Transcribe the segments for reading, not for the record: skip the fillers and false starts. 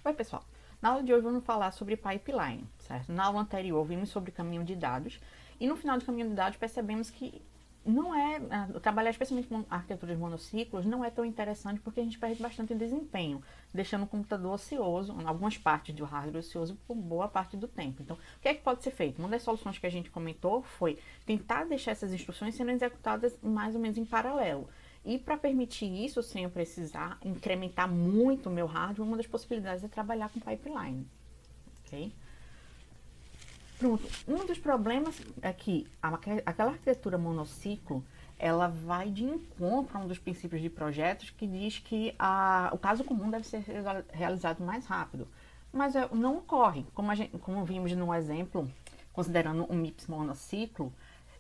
Oi, pessoal. Na aula de hoje vamos falar sobre pipeline, certo? Na aula anterior vimos sobre caminho de dados e no final de caminho de dados percebemos que não é, trabalhar especialmente com arquiteturas monociclos não é tão interessante porque a gente perde bastante desempenho, deixando o computador ocioso, em algumas partes do hardware ocioso por boa parte do tempo. Então, o que é que pode ser feito? Uma das soluções que a gente comentou foi tentar deixar essas instruções sendo executadas mais ou menos em paralelo. E para permitir isso, sem eu precisar incrementar muito o meu hardware, uma das possibilidades é trabalhar com pipeline. Ok? Pronto. Um dos problemas é que aquela arquitetura monociclo ela vai de encontro a um dos princípios de projetos que diz que o caso comum deve ser realizado mais rápido. Mas não ocorre. Como vimos no exemplo, considerando um MIPS monociclo,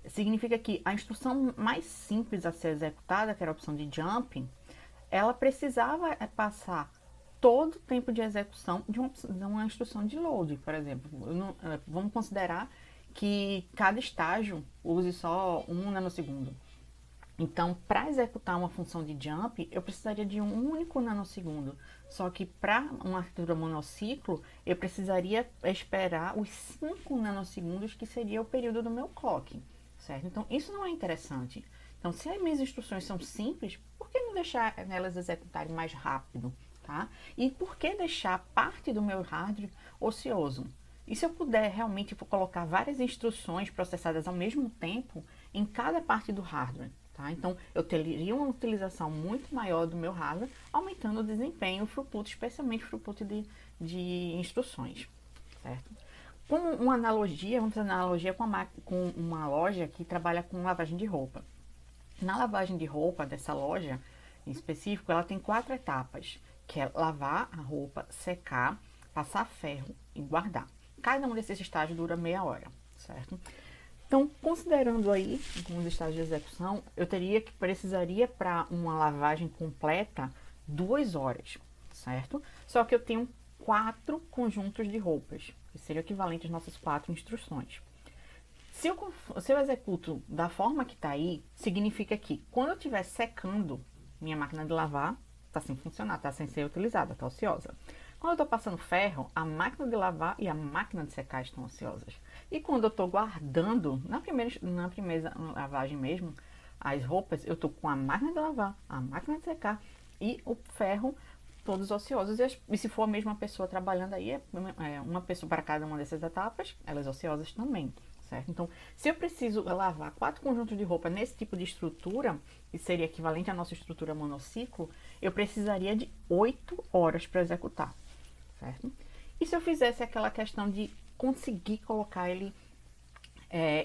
significa que a instrução mais simples a ser executada, que era a opção de jump, ela precisava passar todo o tempo de execução de uma instrução de load, por exemplo. Vamos considerar que cada estágio use só 1 nanosegundo. Então, para executar uma função de jump, eu precisaria de um único nanosegundo. Só que para uma arquitetura monociclo, eu precisaria esperar os 5 nanosegundos, que seria o período do meu clock, certo? Então, isso não é interessante. Então, se as minhas instruções são simples, por que não deixar elas executarem mais rápido, tá? E por que deixar parte do meu hardware ocioso? E se eu puder realmente colocar várias instruções processadas ao mesmo tempo em cada parte do hardware? Tá? Então, eu teria uma utilização muito maior do meu hardware, aumentando o desempenho, o throughput, especialmente o throughput de instruções. Certo? Como uma analogia, vamos fazer uma analogia com uma loja que trabalha com lavagem de roupa. Na lavagem de roupa dessa loja, em específico, ela tem 4 etapas, que é lavar a roupa, secar, passar ferro e guardar. Cada um desses estágios dura meia hora, certo? Então, considerando aí alguns estágios de execução, eu precisaria para uma lavagem completa 2 horas, certo? Só que eu tenho 4 conjuntos de roupas, que seria o equivalente às nossas 4 instruções. Se eu executo da forma que está aí, significa que quando eu estiver secando, minha máquina de lavar está sem funcionar, está sem ser utilizada, está ociosa. Quando eu estou passando ferro, a máquina de lavar e a máquina de secar estão ociosas. E quando eu estou guardando, na primeira lavagem mesmo, as roupas, eu estou com a máquina de lavar, a máquina de secar e o ferro todos ociosos. E se for a mesma pessoa trabalhando aí, é uma pessoa para cada uma dessas etapas, elas ociosas também. Certo? Então, se eu preciso lavar 4 conjuntos de roupa nesse tipo de estrutura, que seria equivalente à nossa estrutura monociclo, eu precisaria de 8 horas para executar. Certo? E se eu fizesse aquela questão de conseguir colocar ele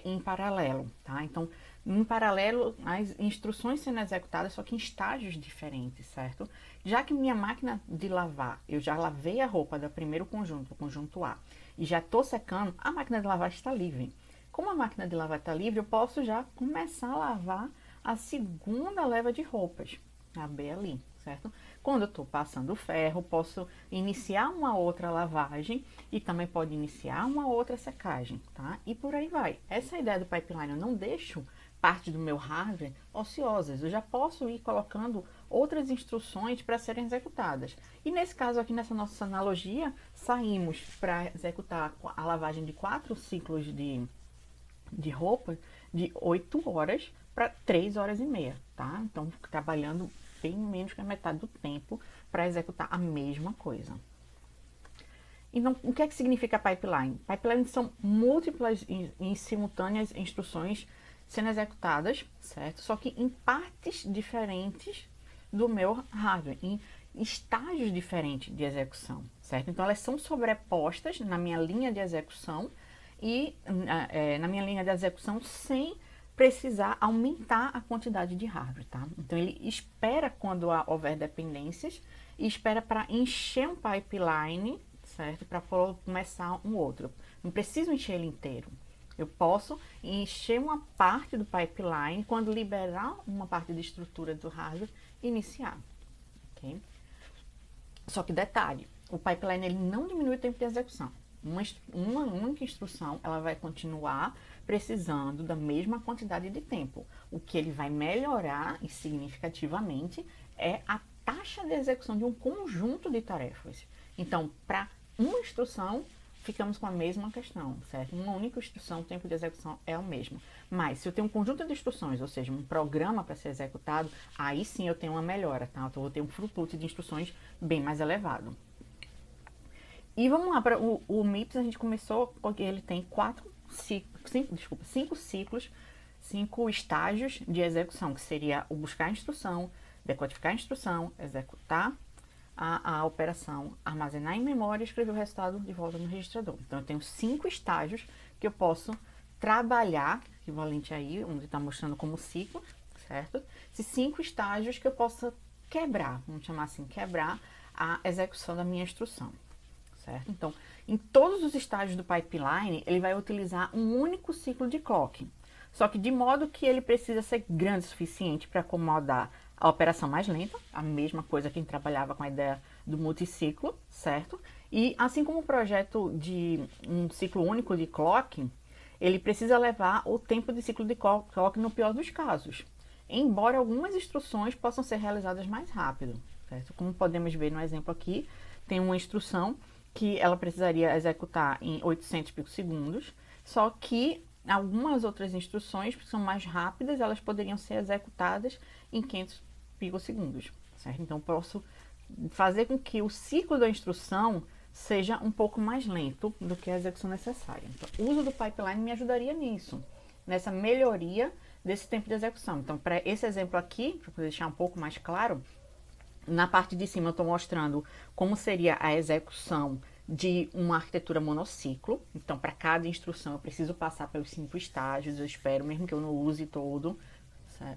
em paralelo, tá? Então, em paralelo, as instruções sendo executadas, só que em estágios diferentes, certo? Já que minha máquina de lavar, eu já lavei a roupa do primeiro conjunto, o conjunto A, e já estou secando, a máquina de lavar está livre. Como a máquina de lavar está livre, eu posso já começar a lavar a segunda leva de roupas, a B ali, certo? Quando eu estou passando o ferro, posso iniciar uma outra lavagem e também pode iniciar uma outra secagem, tá? E por aí vai. Essa é a ideia do pipeline. Eu não deixo parte do meu hardware ociosas. Eu já posso ir colocando outras instruções para serem executadas. E nesse caso aqui, nessa nossa analogia, saímos para executar a lavagem de 4 ciclos de roupa de 8 horas para 3 horas e meia, tá? Então, trabalhando bem menos que a metade do tempo para executar a mesma coisa. Então, o que é que significa pipeline? Pipeline são múltiplas e simultâneas instruções sendo executadas, certo? Só que em partes diferentes do meu hardware, em estágios diferentes de execução, certo? Então, elas são sobrepostas na minha linha de execução e na minha linha de execução sem precisar aumentar a quantidade de hardware, tá? Então, ele espera quando houver dependências e espera para encher um pipeline, certo? Para começar um outro. Não preciso encher ele inteiro. Eu posso encher uma parte do pipeline quando liberar uma parte de estrutura do hardware e iniciar, ok? Só que detalhe, o pipeline ele não diminui o tempo de execução. Uma única instrução, ela vai continuar precisando da mesma quantidade de tempo. O que ele vai melhorar, e significativamente, é a taxa de execução de um conjunto de tarefas. Então, para uma instrução, ficamos com a mesma questão, certo? Uma única instrução, o tempo de execução é o mesmo. Mas se eu tenho um conjunto de instruções, ou seja, um programa para ser executado, aí sim eu tenho uma melhora, tá? Então, eu vou ter um throughput de instruções bem mais elevado. E vamos lá, para o MIPS a gente começou, porque ele tem cinco ciclos, 5 estágios de execução, que seria o buscar a instrução, decodificar a instrução, executar a operação, armazenar em memória e escrever o resultado de volta no registrador. Então, eu tenho 5 estágios que eu posso trabalhar, equivalente aí, onde está mostrando como ciclo, certo? Esses 5 estágios que eu possa quebrar, vamos chamar assim, quebrar a execução da minha instrução, certo? Então, em todos os estágios do pipeline, ele vai utilizar um único ciclo de clock, só que de modo que ele precisa ser grande o suficiente para acomodar a operação mais lenta, a mesma coisa que a gente trabalhava com a ideia do multiciclo, certo? E assim como o projeto de um ciclo único de clock, ele precisa levar o tempo de ciclo de clock no pior dos casos, embora algumas instruções possam ser realizadas mais rápido, certo? Como podemos ver no exemplo aqui, tem uma instrução que ela precisaria executar em 800 picosegundos, só que algumas outras instruções que são mais rápidas, elas poderiam ser executadas em 500 picosegundos, certo? Então, posso fazer com que o ciclo da instrução seja um pouco mais lento do que a execução necessária. Então, o uso do pipeline me ajudaria nisso, nessa melhoria desse tempo de execução. Então, para esse exemplo aqui, para deixar um pouco mais claro, na parte de cima eu estou mostrando como seria a execução de uma arquitetura monociclo. Então, para cada instrução eu preciso passar pelos 5 estágios, eu espero, mesmo que eu não use todo,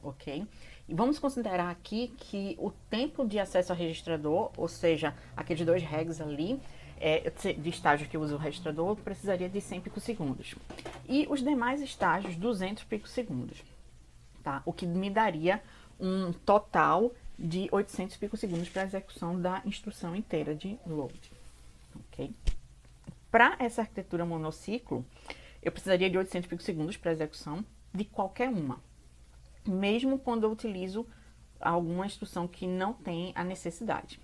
ok? E vamos considerar aqui que o tempo de acesso ao registrador, ou seja, aqueles 2 regs ali, de estágios que eu uso o registrador, precisaria de 100 picosegundos. E os demais estágios, 200 picosegundos, tá? O que me daria um total de 800 picosegundos para a execução da instrução inteira de load, ok? Para essa arquitetura monociclo, eu precisaria de 800 picosegundos para a execução de qualquer uma, mesmo quando eu utilizo alguma instrução que não tem a necessidade,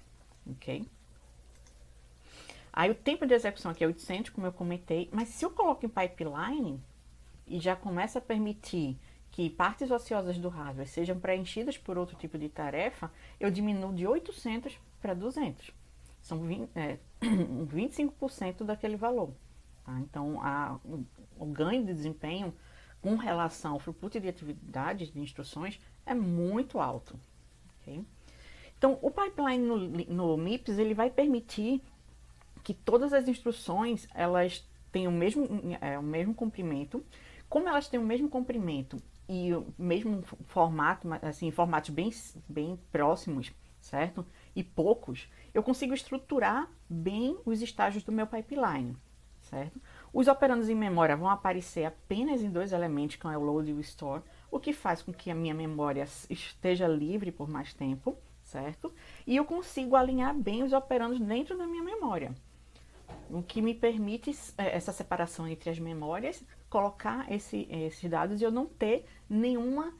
ok? Aí o tempo de execução aqui é 800, como eu comentei, mas se eu coloco em pipeline e já começa a permitir que partes ociosas do hardware sejam preenchidas por outro tipo de tarefa, eu diminuo de 800 para 200. São 25% daquele valor. Tá? Então, o ganho de desempenho com relação ao throughput de atividades, de instruções, é muito alto. Okay? Então, o pipeline no MIPS ele vai permitir que todas as instruções elas tenham o mesmo comprimento. Como elas têm o mesmo comprimento e o mesmo formato, assim, formatos bem próximos, certo? E poucos, eu consigo estruturar bem os estágios do meu pipeline, certo? Os operandos em memória vão aparecer apenas em 2 elementos, que é o load e o store, o que faz com que a minha memória esteja livre por mais tempo, certo? E eu consigo alinhar bem os operandos dentro da minha memória, o que me permite essa separação entre as memórias, colocar esses dados e eu não ter nenhuma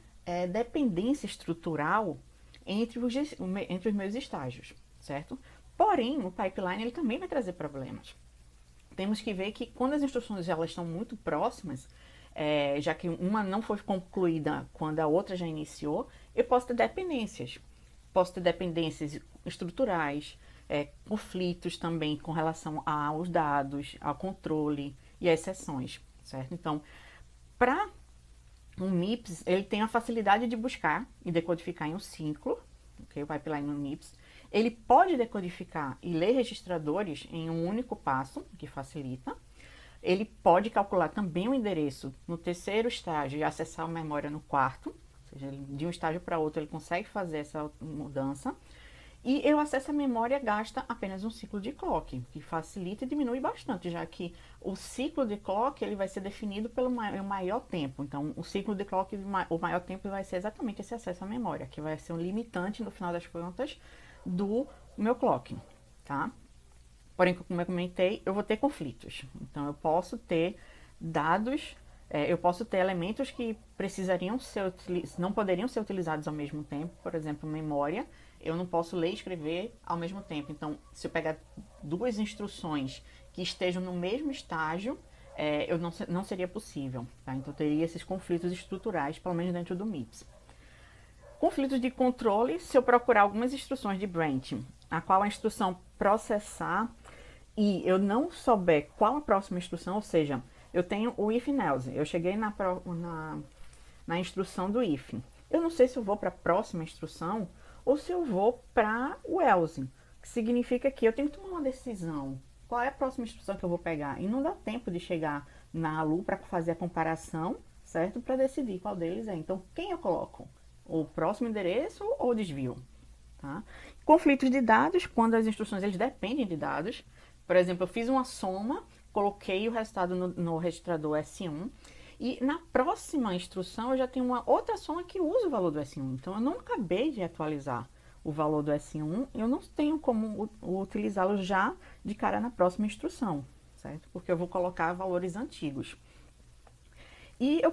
dependência estrutural entre os meus estágios, certo? Porém, o pipeline ele também vai trazer problemas. Temos que ver que quando as instruções elas estão muito próximas, já que uma não foi concluída quando a outra já iniciou, eu posso ter dependências. Posso ter dependências estruturais, conflitos também com relação aos dados, ao controle e às sessões, certo? Então, para um MIPS, ele tem a facilidade de buscar e decodificar em um ciclo, okay? O pipeline no MIPS. Ele pode decodificar e ler registradores em um único passo, que facilita. Ele pode calcular também o endereço no 3º estágio e acessar a memória no 4º, ou seja, de um estágio para outro ele consegue fazer essa mudança. E eu acesso a memória gasta apenas um ciclo de clock, que facilita e diminui bastante, já que o ciclo de clock ele vai ser definido pelo maior tempo. Então, o ciclo de clock, o maior tempo vai ser exatamente esse acesso à memória, que vai ser um limitante, no final das contas, do meu clock, tá? Porém, como eu comentei, eu vou ter conflitos. Então, eu posso ter dados, eu posso ter elementos que não poderiam ser utilizados ao mesmo tempo, por exemplo, memória. eu não posso ler e escrever ao mesmo tempo. Então, se eu pegar duas instruções que estejam no mesmo estágio, eu não seria possível. Tá? Então, teria esses conflitos estruturais, pelo menos dentro do MIPS. Conflitos de controle, se eu procurar algumas instruções de branching, a qual a instrução processar e eu não souber qual a próxima instrução, ou seja, eu tenho o if and else, eu cheguei na instrução do if. Eu não sei se eu vou para a próxima instrução ou se eu vou para o else, que significa que eu tenho que tomar uma decisão. Qual é a próxima instrução que eu vou pegar? E não dá tempo de chegar na ALU para fazer a comparação, certo? Para decidir qual deles é. Então, quem eu coloco? O próximo endereço ou o desvio? Tá? Conflitos de dados, quando as instruções eles dependem de dados. Por exemplo, eu fiz uma soma, coloquei o resultado no registrador S1 e na próxima instrução eu já tenho uma outra soma que usa o valor do S1. Então, eu não acabei de atualizar o valor do S1, eu não tenho como utilizá-lo já de cara na próxima instrução, certo? Porque eu vou colocar valores antigos. E eu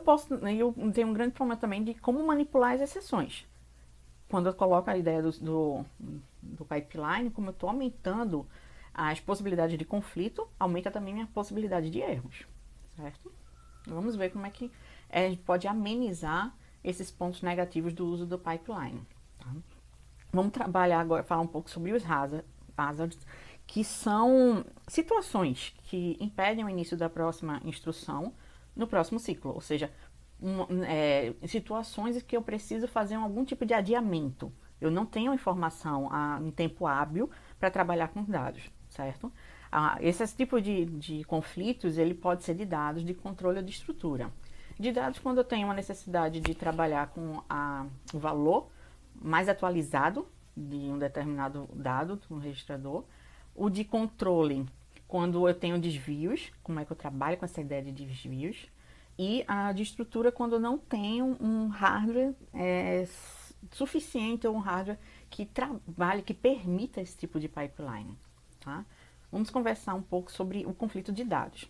tenho um grande problema também de como manipular as exceções. Quando eu coloco a ideia do pipeline, como eu estou aumentando as possibilidades de conflito, aumenta também minha possibilidade de erros, certo? Vamos ver como é que a gente pode amenizar esses pontos negativos do uso do pipeline. Tá? Vamos trabalhar agora, falar um pouco sobre os hazards, que são situações que impedem o início da próxima instrução no próximo ciclo, ou seja, situações em que eu preciso fazer algum tipo de adiamento. Eu não tenho informação em tempo hábil para trabalhar com dados, certo? Esse tipo de conflitos, ele pode ser de dados de controle ou de estrutura. De dados, quando eu tenho uma necessidade de trabalhar com o valor mais atualizado de um determinado dado no registrador. O de controle, quando eu tenho desvios, como é que eu trabalho com essa ideia de desvios. E a de estrutura, quando eu não tenho um hardware suficiente ou um hardware que trabalhe, que permita esse tipo de pipeline. Tá? Vamos conversar um pouco sobre o conflito de dados.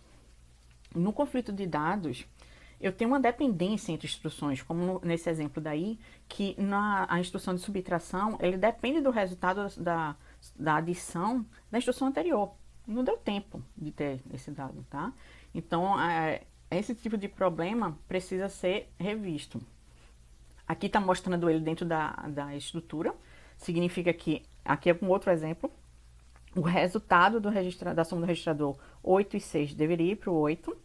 No conflito de dados, eu tenho uma dependência entre instruções, como nesse exemplo daí, que a instrução de subtração, ele depende do resultado da adição da instrução anterior. Não deu tempo de ter esse dado, tá? Então, esse tipo de problema precisa ser revisto. Aqui está mostrando ele dentro da estrutura, significa que, aqui é um outro exemplo, o resultado da soma do registrador 8 e 6 deveria ir para o 8,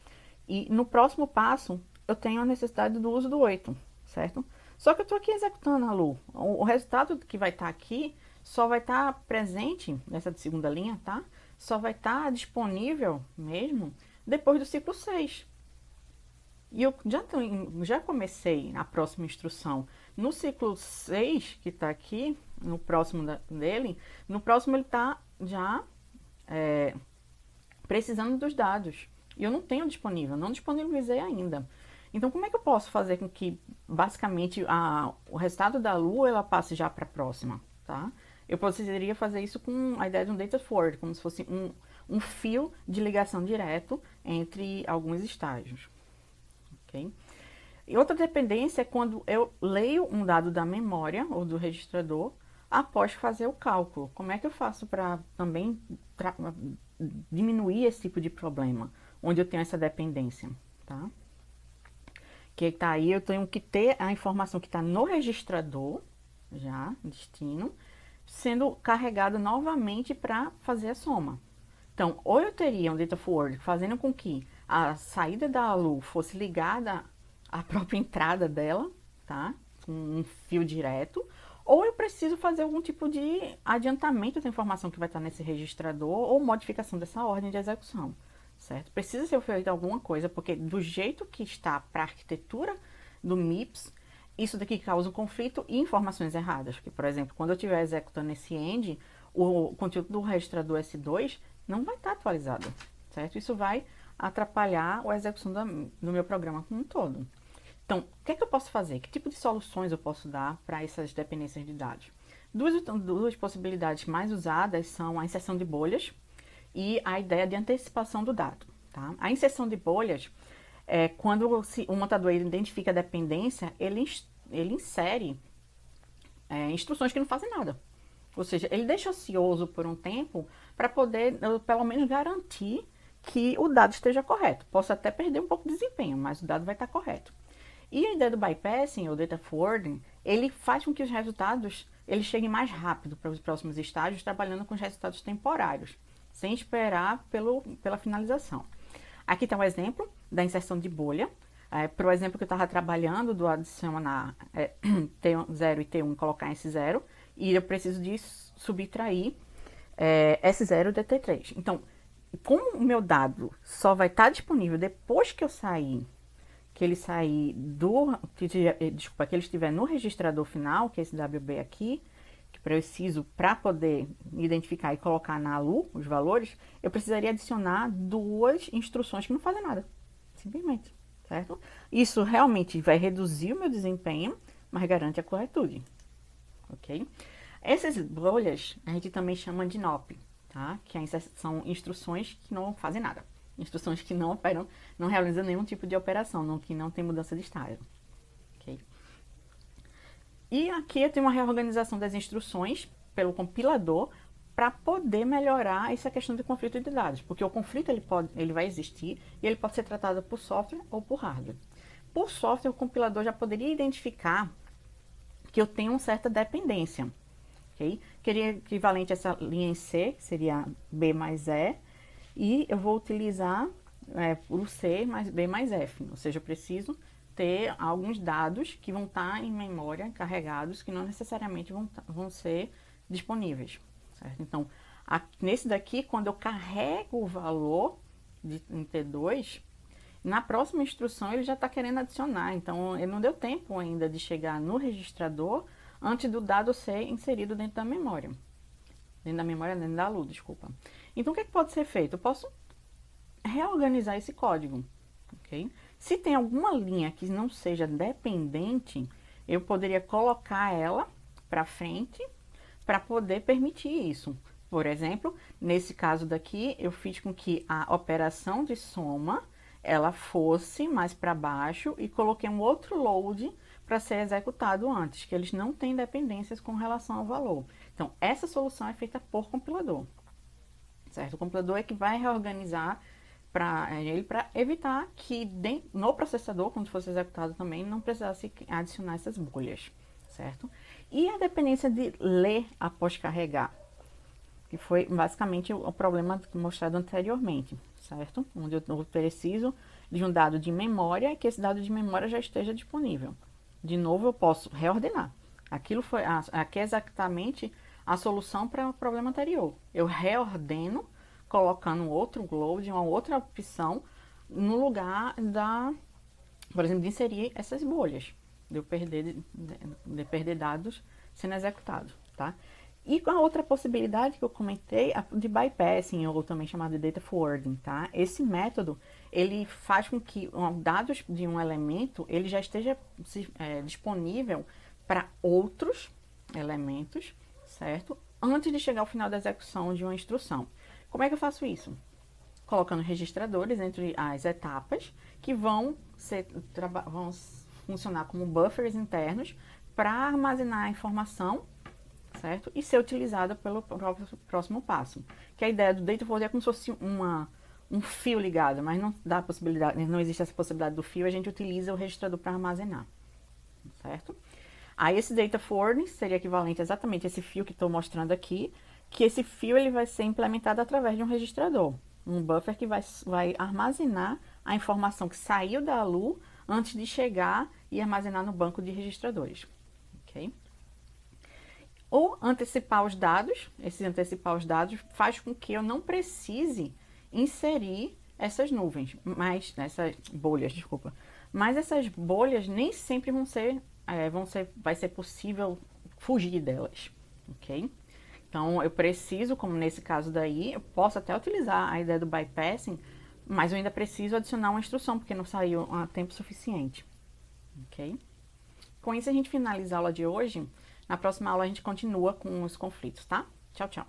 e no próximo passo, eu tenho a necessidade do uso do 8, certo? Só que eu estou aqui executando a LU. O resultado que vai estar aqui só vai estar presente, nessa de segunda linha, tá? Só vai estar disponível mesmo depois do ciclo 6. E eu já comecei a próxima instrução. No ciclo 6, que está aqui, no próximo dele, no próximo ele está já precisando dos dados. E eu não tenho disponível, não disponibilizei ainda. Então, como é que eu posso fazer com que, basicamente, o resultado da Lua ela passe já para a próxima, tá? Eu poderia fazer isso com a ideia de um data forward, como se fosse um fio de ligação direto entre alguns estágios, ok? E outra dependência é quando eu leio um dado da memória ou do registrador após fazer o cálculo. Como é que eu faço para também diminuir esse tipo de problema, onde eu tenho essa dependência, tá? Que tá aí, eu tenho que ter a informação que está no registrador, já, destino, sendo carregada novamente para fazer a soma. Então, ou eu teria um data forward fazendo com que a saída da ALU fosse ligada à própria entrada dela, tá? Com um fio direto, ou eu preciso fazer algum tipo de adiantamento da informação que vai estar nesse registrador ou modificação dessa ordem de execução. Certo? Precisa ser feita alguma coisa, porque do jeito que está para a arquitetura do MIPS, isso daqui causa um conflito e informações erradas. Porque, por exemplo, quando eu estiver executando esse end, o conteúdo do registrador S2 não vai estar atualizado, certo? Isso vai atrapalhar a execução do meu programa como um todo. Então, o que é que eu posso fazer? Que tipo de soluções eu posso dar para essas dependências de dados? Duas possibilidades mais usadas são a inserção de bolhas e a ideia de antecipação do dado. Tá? A inserção de bolhas é quando o montador identifica a dependência, ele insere instruções que não fazem nada. Ou seja, ele deixa ocioso por um tempo para poder, pelo menos, garantir que o dado esteja correto. Posso até perder um pouco de desempenho, mas o dado vai estar correto. E a ideia do bypassing, ou data forwarding, ele faz com que os resultados eles cheguem mais rápido para os próximos estágios, trabalhando com os resultados temporários, sem esperar pela finalização. Aqui está um exemplo da inserção de bolha. Para o exemplo que eu estava trabalhando, do adicionar T0 e T1 e colocar S0, e eu preciso de subtrair S0 de T3. Então, como o meu dado só vai estar disponível depois que eu sair, que ele estiver no registrador final, que é esse WB aqui, que preciso para poder identificar e colocar na ALU os valores, eu precisaria adicionar duas instruções que não fazem nada, simplesmente, certo? Isso realmente vai reduzir o meu desempenho, mas garante a corretude, ok? Essas bolhas a gente também chama de NOP, tá? Que são instruções que não fazem nada. Instruções que não operam, não realizam nenhum tipo de operação, que não tem mudança de estágio. Okay? E aqui eu tenho uma reorganização das instruções pelo compilador para poder melhorar essa questão de conflito de dados, porque o conflito ele vai existir e ele pode ser tratado por software ou por hardware. Por software, o compilador já poderia identificar que eu tenho uma certa dependência. Okay? Seria equivalente a essa linha em C, que seria B mais E, e eu vou utilizar o C mais B mais F, ou seja, eu preciso ter alguns dados que vão estar em memória carregados, que não necessariamente vão ser disponíveis, certo? Então, nesse daqui, quando eu carrego o valor em T2, na próxima instrução ele já está querendo adicionar, então ele não deu tempo ainda de chegar no registrador antes do dado ser inserido dentro da memória. Dentro da ALU, desculpa. Então, o que pode ser feito? Eu posso reorganizar esse código, ok? Se tem alguma linha que não seja dependente, eu poderia colocar ela para frente para poder permitir isso. Por exemplo, nesse caso daqui, eu fiz com que a operação de soma ela fosse mais para baixo e coloquei um outro load para ser executado antes, que eles não têm dependências com relação ao valor. Então, essa solução é feita por compilador, certo? O compilador é que vai reorganizar para evitar que no processador, quando fosse executado também, não precisasse adicionar essas bolhas, certo? E a dependência de ler após carregar, que foi basicamente o problema mostrado anteriormente, certo? Onde eu preciso de um dado de memória e que esse dado de memória já esteja disponível. De novo, eu posso reordenar. Aqui é exatamente a solução para o problema anterior. Eu reordeno, colocando um outro load, uma outra opção, no lugar por exemplo, de inserir essas bolhas, de eu perder dados sendo executados, tá? E com a outra possibilidade que eu comentei, de bypassing, ou também chamado de data forwarding, tá? Esse método, ele faz com que dados de um elemento, ele já esteja disponível para outros elementos, certo? Antes de chegar ao final da execução de uma instrução. Como é que eu faço isso? Colocando registradores entre as etapas, que vão funcionar como buffers internos para armazenar a informação, certo? E ser utilizada pelo próximo passo. Que a ideia do data forwarding é como se fosse um fio ligado, mas não existe essa possibilidade do fio, a gente utiliza o registrador para armazenar, certo? Aí esse data forwarding seria equivalente exatamente a esse fio que estou mostrando aqui, que esse fio ele vai ser implementado através de um registrador, um buffer que vai armazenar a informação que saiu da ALU antes de chegar e armazenar no banco de registradores, ok? Ou antecipar os dados, antecipar os dados faz com que eu não precise inserir essas nuvens, essas bolhas, desculpa. Mas essas bolhas nem sempre vai ser possível fugir delas, ok? Então, eu preciso, como nesse caso daí, eu posso até utilizar a ideia do bypassing, mas eu ainda preciso adicionar uma instrução, porque não saiu a tempo suficiente, ok? Com isso, a gente finaliza a aula de hoje. Na próxima aula, a gente continua com os conflitos, tá? Tchau, tchau.